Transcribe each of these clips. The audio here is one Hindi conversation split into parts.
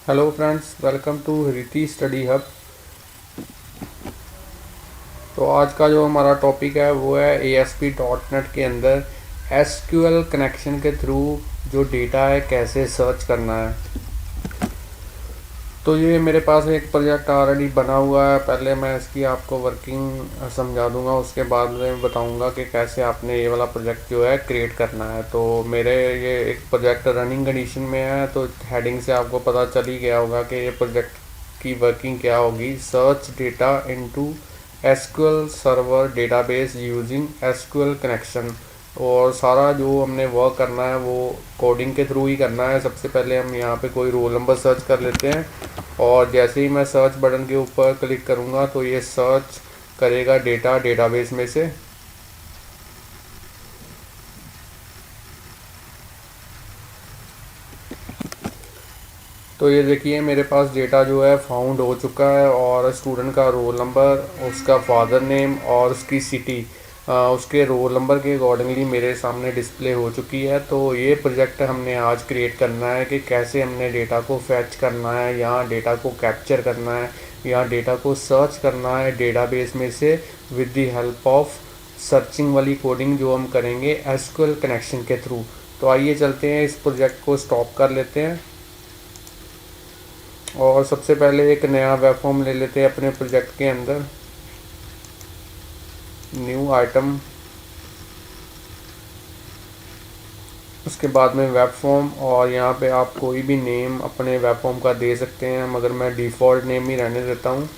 हेलो फ्रेंड्स, वेलकम टू रीति स्टडी हब। तो आज का जो हमारा टॉपिक है वो है ASP.NET के अंदर SQL कनेक्शन के थ्रू जो डेटा है कैसे सर्च करना है। तो ये मेरे पास एक प्रोजेक्ट ऑलरेडी बना हुआ है। पहले मैं इसकी आपको वर्किंग समझा दूंगा, उसके बाद में बताऊंगा कि कैसे आपने ये वाला प्रोजेक्ट जो है क्रिएट करना है। तो मेरे ये एक प्रोजेक्ट रनिंग कंडीशन में है, तो हेडिंग से आपको पता चल ही गया होगा कि ये प्रोजेक्ट की वर्किंग क्या होगी। Search data into SQL server database using SQL connection. और सारा जो हमने वर्क करना है वो कोडिंग के थ्रू ही करना है। सबसे पहले हम यहाँ पे कोई रोल नंबर सर्च कर लेते हैं, और जैसे ही मैं सर्च बटन के ऊपर क्लिक करूँगा तो ये सर्च करेगा डेटा डेटाबेस में से। तो ये देखिए मेरे पास डेटा जो है फाउंड हो चुका है, और स्टूडेंट का रोल नंबर, उसका फादर नेम और उसकी सिटी उसके रोल नंबर के अकॉर्डिंगली मेरे सामने डिस्प्ले हो चुकी है। तो ये प्रोजेक्ट हमने आज क्रिएट करना है कि कैसे हमने डेटा को फैच करना है, यहाँ डेटा को कैप्चर करना है, यहाँ डेटा को सर्च करना है डेटाबेस में से with the help of searching वाली कोडिंग जो हम करेंगे एसक्यूएल कनेक्शन के थ्रू। तो आइए चलते हैं, इस प्रोजेक्ट को स्टॉप कर लेते हैं और सबसे पहले एक नया वेब फॉर्म ले लेते हैं अपने प्रोजेक्ट के अंदर। न्यू आइटम, उसके बाद में वेब फॉर्म, और यहाँ पे आप कोई भी नेम अपने वेब फॉर्म का दे सकते हैं, मगर मैं डिफ़ॉल्ट नेम ही रहने देता हूँ।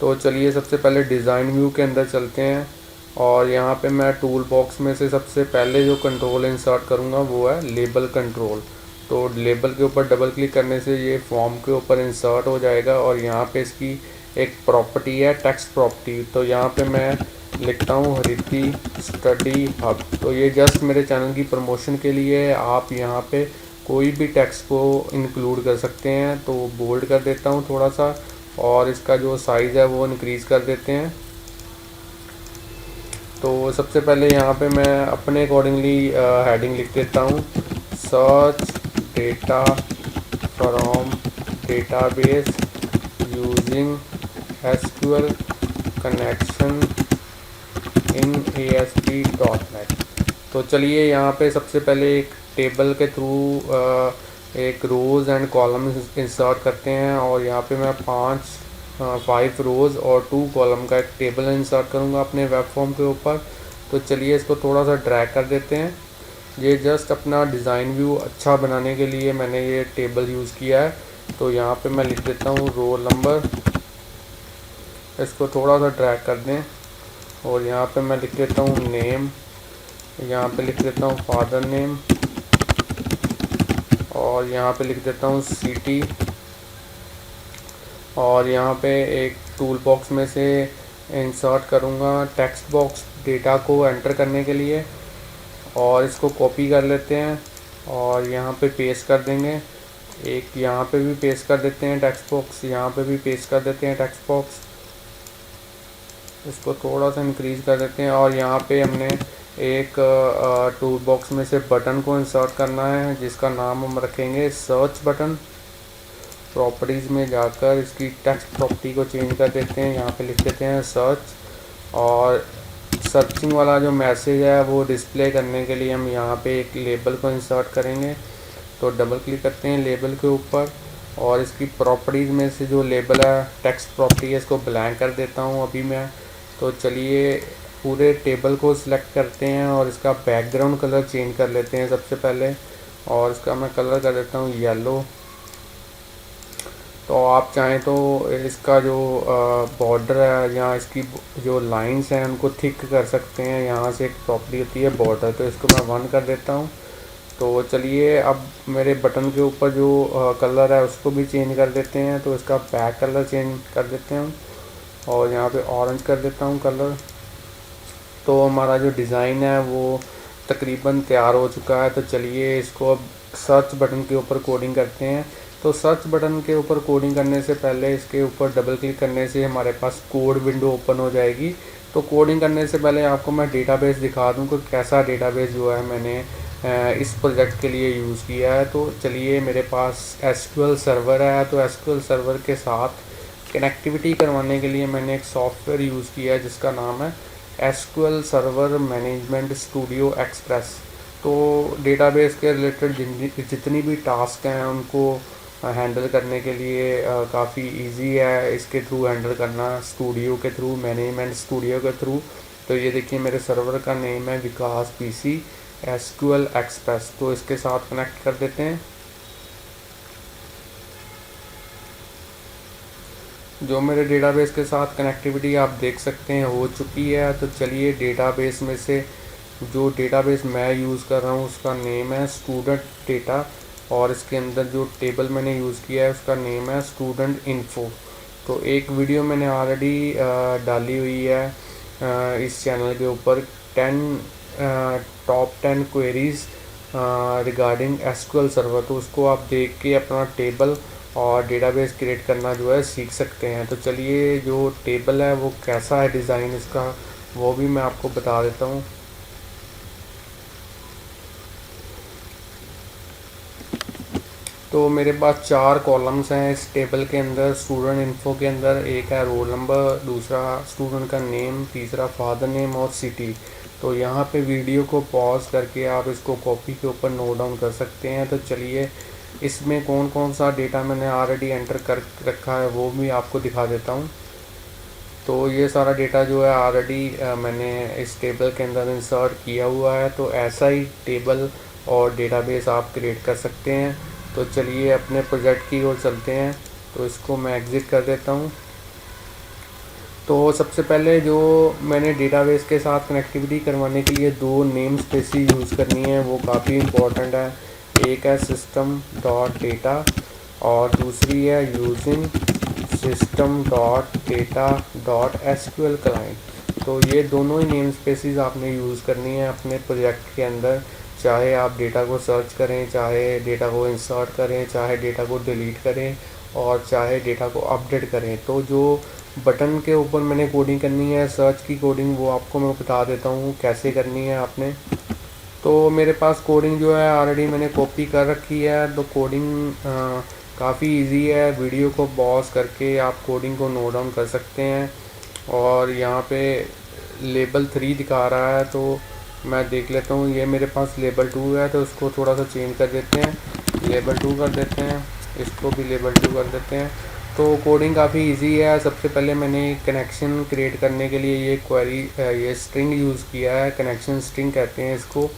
तो चलिए सबसे पहले डिज़ाइन व्यू के अंदर चलते हैं, और यहाँ पे मैं टूल बॉक्स में से सबसे पहले जो कंट्रोल इंसर्ट करूँगा वो है लेबल कंट्रोल। तो लेबल के ऊपर डबल क्लिक करने से ये फॉर्म के ऊपर इंसर्ट हो जाएगा, और यहाँ पे इसकी एक प्रॉपर्टी है टेक्स्ट प्रॉपर्टी। तो यहाँ पे मैं लिखता हूँ रीति स्टडी हब। तो ये जस्ट मेरे चैनल की प्रमोशन के लिए है, आप यहाँ पे कोई भी टेक्स्ट को इंक्लूड कर सकते हैं। तो बोल्ड कर देता हूँ थोड़ा सा, और इसका जो साइज़ है वो इंक्रीज़ कर देते हैं। तो सबसे पहले यहाँ पे मैं अपने अकॉर्डिंगली हेडिंग लिख देता हूँ, search data from database using SQL connection in ASP.NET। तो चलिए यहाँ पे सबसे पहले एक टेबल के थ्रू एक रोज़ एंड कॉलम इंसर्ट करते हैं, और यहाँ पे मैं 5 रोज़ और 2 कॉलम का एक टेबल इंसर्ट करूँगा अपने वेब फॉर्म के ऊपर। तो चलिए इसको थोड़ा सा ड्रैग कर देते हैं। ये जस्ट अपना डिज़ाइन व्यू अच्छा बनाने के लिए मैंने ये टेबल यूज़ किया है। तो यहाँ पे मैं लिख देता हूँ रोल नंबर, इसको थोड़ा सा ड्रैग कर दें, और यहाँ पे मैं लिख देता हूँ नेम, यहाँ पे लिख देता हूँ फादर नेम, और यहाँ पे लिख देता हूँ सिटी, और यहाँ पे एक टूल बॉक्स में से इंसर्ट करूँगा टेक्स्ट बॉक्स डेटा को एंटर करने के लिए, और इसको कॉपी कर लेते हैं और यहाँ पे पेस्ट कर देंगे। एक यहाँ पे भी पेस्ट कर देते हैं टेक्स्ट बॉक्स, यहाँ पे भी पेस्ट कर देते हैं टेक्स्ट बॉक्स, इसको थोड़ा सा इंक्रीज़ कर देते हैं। और यहाँ पे हमने एक टूल बॉक्स में से बटन को इंसर्ट करना है, जिसका नाम हम रखेंगे सर्च बटन। प्रॉपर्टीज़ में जाकर इसकी टेक्स्ट प्रॉपर्टी को चेंज कर देते हैं, यहाँ पे लिख देते हैं सर्च, और सर्चिंग वाला जो मैसेज है वो डिस्प्ले करने के लिए हम यहाँ पे एक लेबल को इंसर्ट करेंगे। तो डबल क्लिक करते हैं लेबल के ऊपर, और इसकी प्रॉपर्टीज़ में से जो लेबल है टेक्स्ट प्रॉपर्टी है इसको ब्लैंक कर देता हूँ अभी मैं। तो चलिए पूरे टेबल को सिलेक्ट करते हैं, और इसका बैकग्राउंड कलर चेंज कर लेते हैं सबसे पहले, और इसका मैं कलर कर देता हूँ येलो। तो आप चाहें तो इसका जो बॉर्डर है या इसकी जो लाइंस हैं उनको थिक कर सकते हैं। यहाँ से एक प्रॉपर्टी होती है बॉर्डर, तो इसको मैं 1 कर देता हूँ। तो चलिए अब मेरे बटन के ऊपर जो कलर है उसको भी चेंज कर देते हैं। तो इसका बैक कलर चेंज कर देते हैं, और यहाँ पे ऑरेंज कर देता हूँ कलर। तो हमारा जो डिज़ाइन है वो तकरीबन तैयार हो चुका है। तो चलिए इसको अब सर्च बटन के ऊपर कोडिंग करते हैं। तो सर्च बटन के ऊपर कोडिंग करने से पहले इसके ऊपर डबल क्लिक करने से हमारे पास कोड विंडो ओपन हो जाएगी। तो कोडिंग करने से पहले आपको मैं डेटाबेस दिखा दूं कि कैसा डेटाबेस जो है मैंने इस प्रोजेक्ट के लिए यूज़ किया है। तो चलिए, मेरे पास एसक्यूएल सर्वर है, तो एसक्यूएल सर्वर के साथ कनेक्टिविटी करवाने के लिए मैंने एक सॉफ्टवेयर यूज़ किया है जिसका नाम है SQL server management studio express. तो डेटाबेस के रिलेटेड जितनी भी टास्क हैं उनको हैंडल करने के लिए काफ़ी इजी है इसके थ्रू हैंडल करना, स्टूडियो के थ्रू, मैनेजमेंट स्टूडियो के थ्रू। तो ये देखिए, मेरे सर्वर का नेम है विकास पीसी एसक्यूएल एक्सप्रेस। तो इसके साथ कनेक्ट कर देते हैं। जो मेरे डेटाबेस के साथ कनेक्टिविटी आप देख सकते हैं हो चुकी है। तो चलिए, डेटाबेस में से जो डेटाबेस मैं यूज़ कर रहा हूँ उसका नेम है स्टूडेंट डेटा, और इसके अंदर जो टेबल मैंने यूज़ किया है उसका नेम है स्टूडेंट इन्फो। तो एक वीडियो मैंने ऑलरेडी डाली हुई है इस चैनल के ऊपर top 10 queries regarding SQL server. तो उसको आप देख के अपना टेबल और डेटाबेस क्रिएट करना जो है सीख सकते हैं। तो चलिए, जो टेबल है वो कैसा है डिज़ाइन इसका, वो भी मैं आपको बता देता हूँ। तो मेरे पास 4 कॉलम्स हैं इस टेबल के अंदर। स्टूडेंट इन्फो के अंदर एक है रोल नंबर, दूसरा स्टूडेंट का नेम, तीसरा फादर नेम और सिटी। तो यहाँ पे वीडियो को पॉज करके आप इसको कॉपी के ऊपर नोट डाउन कर सकते हैं। तो चलिए, इसमें कौन कौन सा डेटा मैंने ऑलरेडी एंटर कर रखा है वो भी आपको दिखा देता हूँ। तो ये सारा डेटा जो है ऑलरेडी मैंने इस टेबल के अंदर इंसर्ट किया हुआ है। तो ऐसा ही टेबल और डेटाबेस आप क्रिएट कर सकते हैं। तो चलिए, अपने प्रोजेक्ट की ओर चलते हैं। तो इसको मैं एग्ज़िट कर देता हूँ। तो सबसे पहले जो मैंने डेटाबेस के साथ कनेक्टिविटी करवाने के लिए 2 नेम स्पेसेस यूज़ करनी है वो काफ़ी इम्पोर्टेंट है। एक है सिस्टम डॉट डेटा और दूसरी है using system dot data dot SQL client. तो ये दोनों ही नेम स्पेसेस आपने यूज़ करनी है अपने प्रोजेक्ट के अंदर। चाहे आप डेटा को सर्च करें, चाहे डेटा को इंसर्ट करें, चाहे डेटा को डिलीट करें और चाहे डेटा को अपडेट करें। तो जो बटन के ऊपर मैंने कोडिंग करनी है, सर्च की कोडिंग, वो आपको मैं बता देता हूँ कैसे करनी है आपने। तो मेरे पास कोडिंग जो है ऑलरेडी मैंने कॉपी कर रखी है। तो कोडिंग काफ़ी इजी है। वीडियो को पॉज करके आप कोडिंग को नोट डाउन कर सकते हैं। और यहाँ पे लेबल 3 दिखा रहा है, तो मैं देख लेता हूँ। ये मेरे पास लेबल 2 है, तो उसको थोड़ा सा चेंज कर देते हैं, लेबल 2 कर देते हैं। इसको भी लेबल 2 कर देते हैं। तो कोडिंग काफ़ी इजी है। सबसे पहले मैंने कनेक्शन क्रिएट करने के लिए ये स्ट्रिंग यूज़ किया है, कनेक्शन स्ट्रिंग कहते हैं इसको।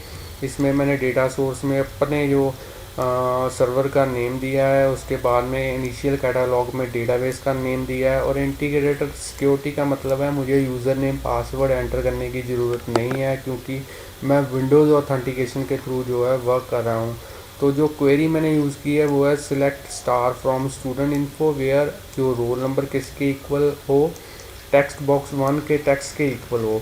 इसमें मैंने डेटा सोर्स में अपने जो सर्वर का नेम दिया है, उसके बाद में इनिशियल कैटालॉग में डेटाबेस का नेम दिया है, और इंटीग्रेटेड सिक्योरिटी का मतलब है मुझे यूज़र नेम पासवर्ड एंटर करने की ज़रूरत नहीं है, क्योंकि मैं विंडोज़ ऑथेंटिकेशन के थ्रू जो है वर्क कर रहा हूँ। तो जो क्वेरी मैंने यूज़ की है वो है select star from student info where जो रोल नंबर किसके इक्वल हो, टेक्स्ट बॉक्स 1 के टेक्स्ट के इक्वल हो।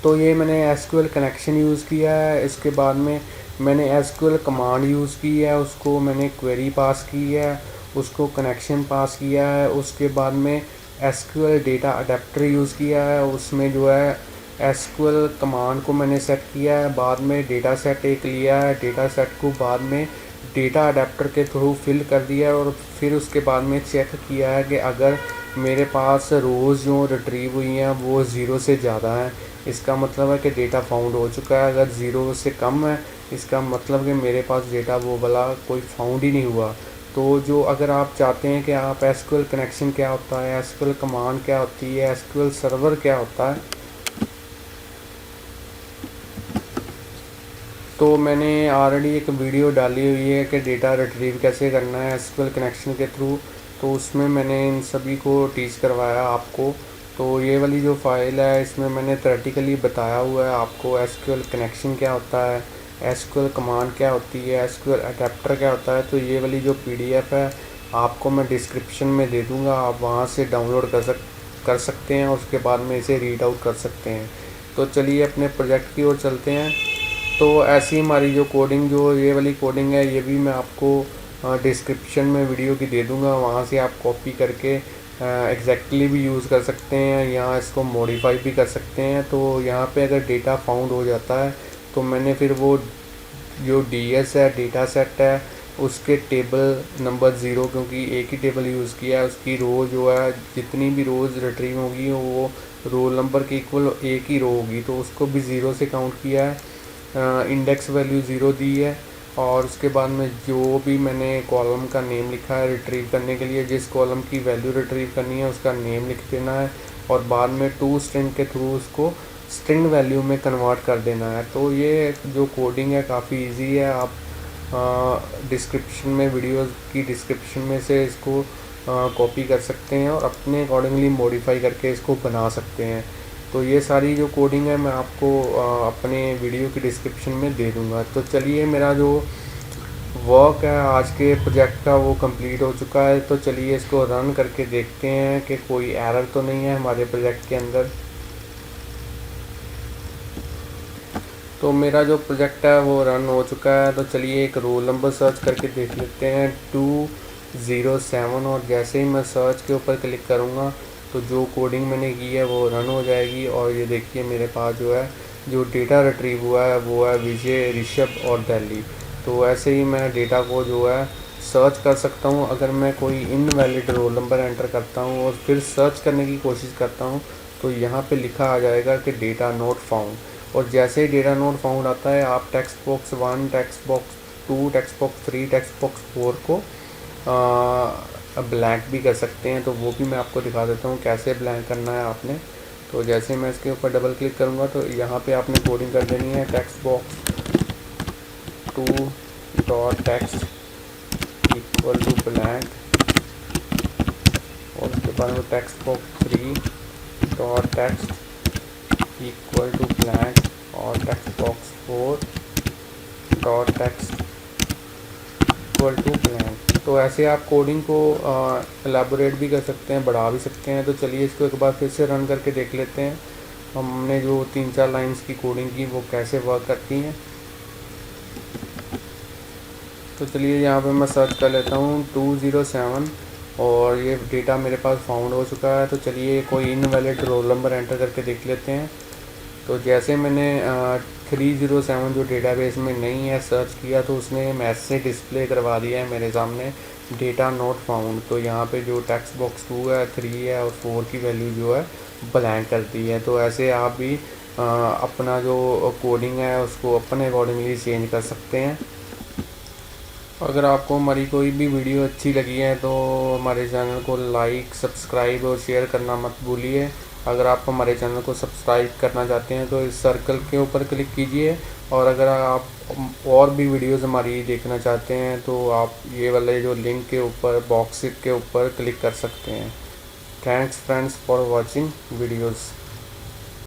तो ये मैंने एसक्यूएल कनेक्शन यूज़ किया है। इसके बाद में मैंने एसक्यूएल कमांड यूज़ की है, उसको मैंने क्वेरी पास की है, उसको कनेक्शन पास किया है। उसके बाद में एसक्यूएल डेटा अडेप्टर यूज़ किया है, उसमें जो है एसक्यूएल कमांड को मैंने सेट किया है। बाद में डेटा सेट एक लिया है, डेटा सेट को बाद में डेटा अडेप्टर के थ्रू फिल कर दिया है, और फिर उसके बाद में चेक किया है कि अगर मेरे पास रोज़ जो रिट्रीव हुई हैं वो 0 से ज़्यादा हैं, इसका मतलब है कि डेटा फाउंड हो चुका है। अगर 0 से कम है, इसका मतलब कि मेरे पास डेटा वो वाला कोई फाउंड ही नहीं हुआ। तो जो अगर आप चाहते हैं कि आप एसक्यूएल कनेक्शन क्या होता है, एसक्यूएल कमांड क्या होती है, एसक्यूएल सर्वर क्या होता है, तो मैंने ऑलरेडी एक वीडियो डाली हुई है कि डेटा रिट्रीव कैसे करना है एसक्यूएल कनेक्शन के थ्रू। तो उसमें मैंने इन सभी को टीच करवाया आपको। तो ये वाली जो फाइल है इसमें मैंने थ्योरेटिकली बताया हुआ है आपको एसक्यूएल कनेक्शन क्या होता है, एसक्यूएल कमांड क्या होती है, एसक्यूएल अडेप्टर क्या होता है। तो ये वाली जो पीडीएफ है आपको मैं डिस्क्रिप्शन में दे दूँगा, आप वहाँ से डाउनलोड कर सकते हैं, उसके बाद में इसे रीड आउट कर सकते हैं। तो चलिए, अपने प्रोजेक्ट की ओर चलते हैं। तो ऐसी हमारी जो कोडिंग, जो ये वाली कोडिंग है, ये भी मैं आपको डिस्क्रिप्शन में वीडियो की दे दूँगा, वहाँ से आप कॉपी करके एग्जैक्टली भी यूज़ कर सकते हैं, यहाँ इसको मॉडिफाई भी कर सकते हैं। तो यहाँ पे अगर डेटा फाउंड हो जाता है तो मैंने फिर वो जो DS है डेटा सेट है उसके टेबल नंबर 0, क्योंकि एक ही टेबल यूज़ किया है, उसकी रो जो है जितनी भी रोज़ रिट्रीव होगी वो रोल नंबर के इक्वल एक ही रो होगी, तो उसको भी 0 से काउंट किया है। इंडेक्स वैल्यू 0 दी है। और उसके बाद में जो भी मैंने कॉलम का नेम लिखा है रिट्रीव करने के लिए, जिस कॉलम की वैल्यू रिट्रीव करनी है उसका नेम लिख देना है और बाद में टू स्ट्रिंग के थ्रू उसको स्ट्रिंग वैल्यू में कन्वर्ट कर देना है। तो ये जो कोडिंग है काफ़ी इजी है। आप डिस्क्रिप्शन में वीडियोस की डिस्क्रिप्शन में से इसको कॉपी कर सकते हैं और अपने अकॉर्डिंगली मॉडिफाई करके इसको बना सकते हैं। तो ये सारी जो कोडिंग है मैं आपको अपने वीडियो की डिस्क्रिप्शन में दे दूँगा। तो चलिए, मेरा जो वर्क है आज के प्रोजेक्ट का वो कंप्लीट हो चुका है। तो चलिए इसको रन करके देखते हैं कि कोई एरर तो नहीं है हमारे प्रोजेक्ट के अंदर। तो मेरा जो प्रोजेक्ट है वो रन हो चुका है। तो चलिए एक रोल नंबर सर्च करके देख लेते हैं 207, और जैसे ही मैं सर्च के ऊपर क्लिक करूँगा तो जो कोडिंग मैंने की है वो रन हो जाएगी। और ये देखिए मेरे पास जो है जो डेटा रिट्रीव हुआ है वो है विजय, ऋषभ और दिल्ली। तो ऐसे ही मैं डेटा को जो है सर्च कर सकता हूँ। अगर मैं कोई इनवैलिड रोल नंबर एंटर करता हूँ और फिर सर्च करने की कोशिश करता हूँ तो यहाँ पे लिखा आ जाएगा कि डेटा नॉट फाउंड। और जैसे ही डेटा नोट फाउंड आता है आप text box 1, text box 2, text box 3, text box 4 को ब्लैंक भी कर सकते हैं। तो वो भी मैं आपको दिखा देता हूँ कैसे ब्लैंक करना है आपने। तो जैसे मैं इसके ऊपर डबल क्लिक करूँगा तो यहाँ पे आपने कोडिंग कर देनी है text box 2 dot text equal to blank, और उसके बाद में text box 3 dot text equal to blank और text box 4 dot text equal to blank. तो ऐसे आप कोडिंग को एलाबोरेट भी कर सकते हैं, बढ़ा भी सकते हैं। तो चलिए इसको एक बार फिर से रन करके देख लेते हैं हमने जो 3-4 लाइंस की कोडिंग की वो कैसे वर्क करती हैं। तो चलिए यहाँ पे मैं सर्च कर लेता हूँ 207 और ये डेटा मेरे पास फाउंड हो चुका है। तो चलिए कोई इनवैलिड रोल नंबर एंटर करके देख लेते हैं। तो जैसे मैंने 307 जो डेटाबेस में नहीं है सर्च किया तो उसने मैसेज डिस्प्ले करवा दिया है मेरे सामने डेटा नॉट फाउंड। तो यहाँ पे जो टेक्स्ट बॉक्स 2 है, 3 है और 4 की वैल्यू जो है ब्लैंक करती है। तो ऐसे आप भी अपना जो कोडिंग है उसको अपने अकॉर्डिंगली चेंज कर सकते हैं। अगर आपको हमारी कोई भी वीडियो अच्छी लगी है तो हमारे चैनल को लाइक, सब्सक्राइब और शेयर करना मत भूलिए। अगर आप हमारे चैनल को सब्सक्राइब करना चाहते हैं तो इस सर्कल के ऊपर क्लिक कीजिए, और अगर आप और भी वीडियोस हमारी देखना चाहते हैं तो आप ये वाले जो लिंक के ऊपर बॉक्स के ऊपर क्लिक कर सकते हैं। Thanks friends for watching videos.